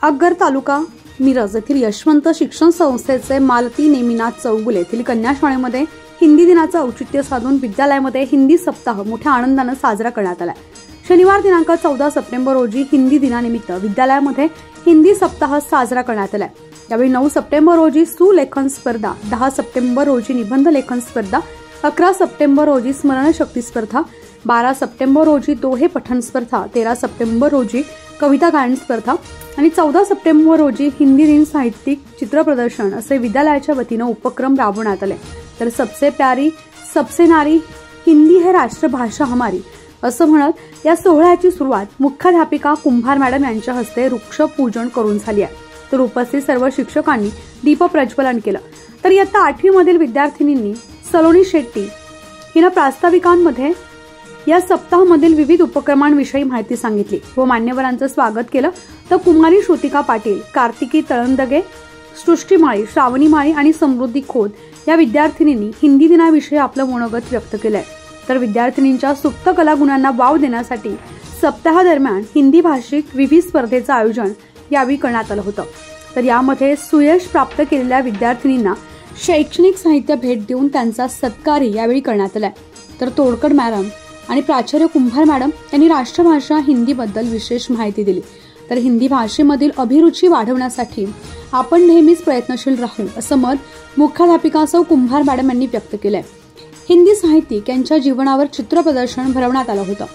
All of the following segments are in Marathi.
अग्गर तालुका मिरज येथील यशवंत शिक्षण संस्थेचे मालती नेमिनाथ चौगुले येथील कन्या शाळेमध्ये हिंदी दिनाचे औचित्य साधून विद्यालयामध्ये हिंदी सप्ताह मोठ्या आनंदाने साजरा करण्यात आला। शनिवार दिनांक 14 सप्टेंबर रोजी हिंदी दिनानिमित्त विद्यालयामध्ये हिंदी सप्ताह साजरा करण्यात आला। यावेळी 9 सप्टेंबर रोजी सुलेखन स्पर्धा, 10 सप्टेंबर रोजी निबंध लेखन स्पर्धा, 11 सप्टेंबर रोजी स्मरणशक्ती स्पर्धा, 12 सप्टेंबर रोजी दोहे पठण स्पर्धा, 13 सप्टेंबर रोजी कविता गायन स्पर्धा आणि 14 सप्टेंबर रोजी हिंदी दिन साहित्यिक चित्र प्रदर्शन असे विद्यालयाच्या वतीने उपक्रम राबवण्यात आले। तर सबसे प्यारी सबसे नारी हिंदी है राष्ट्रभाषा हमारी असं म्हणत या सोहळ्याची सुरुवात मुख्याध्यापिका कुंभार मॅडम यांच्या हस्ते वृक्ष पूजन करून झाली आहे। तर उपस्थित सर्व शिक्षकांनी दीप प्रज्वलन केलं। तर इयत्ता 8वी मधील विद्यार्थिनींनी सलोनी शेट्टी हिने प्रास्ताविकांमध्ये या सप्ताहामधील विविध उपक्रमांविषयी माहिती सांगितली व मान्यवरांचं स्वागत केलं। तर कुमारी श्रुतिका पाटील, कार्तिकी तळंदगे, सृष्टी माळी, श्रावणी माळी आणि समृद्धी खोत या विद्यार्थिनींनी हिंदी दिनाविषयी आपलं मनोगत व्यक्त केलंय। तर विद्यार्थिनींच्या सुप्त कला गुणांना वाव देण्यासाठी सप्ताहादरम्यान हिंदी भाषिक विविध स्पर्धेचं आयोजन यावेळी करण्यात आलं होतं। तर यामध्ये सुयश प्राप्त केलेल्या विद्यार्थिनींना शैक्षणिक साहित्य भेट देऊन त्यांचा सत्कारही यावेळी करण्यात आलाय। तर तोडकर मॅडम आणि प्राचार्य कुंभार मॅडम यांनी राष्ट्रभाषा हिंदीबद्दल विशेष माहिती दिली। तर हिंदी भाषेमधील अभिरुची वाढवण्यासाठी आपण नेहमीच प्रयत्नशील राहू असं मत मुख्याध्यापिका सौ कुंभार मॅडम यांनी व्यक्त केलंय। हिंदी साहित्यिक यांच्या जीवनावर चित्र प्रदर्शन भरवण्यात आलं होतं।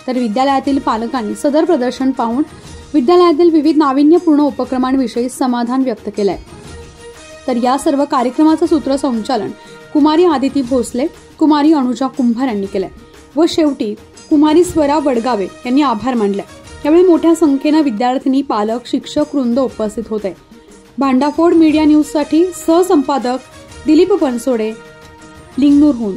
तर विद्यालयातील पालकांनी सदर प्रदर्शन पाहून विद्यालयातील विविध नाविन्यपूर्ण उपक्रमांविषयी समाधान व्यक्त केलंय। तर या सर्व कार्यक्रमाचं सूत्रसंचालन कुमारी आदिती भोसले, कुमारी अनुजा कुंभार यांनी केलंय व शेवटी कुमारी स्वरा वडगावे यांनी आभार मानले। यावेळी मोठ्या संख्येने विद्यार्थिनी, पालक, शिक्षक वृंद उपस्थित होते। भांडाफोड मीडिया न्यूज साठी सहसंपादक दिलीप बनसोडे, लिंगनूरहून।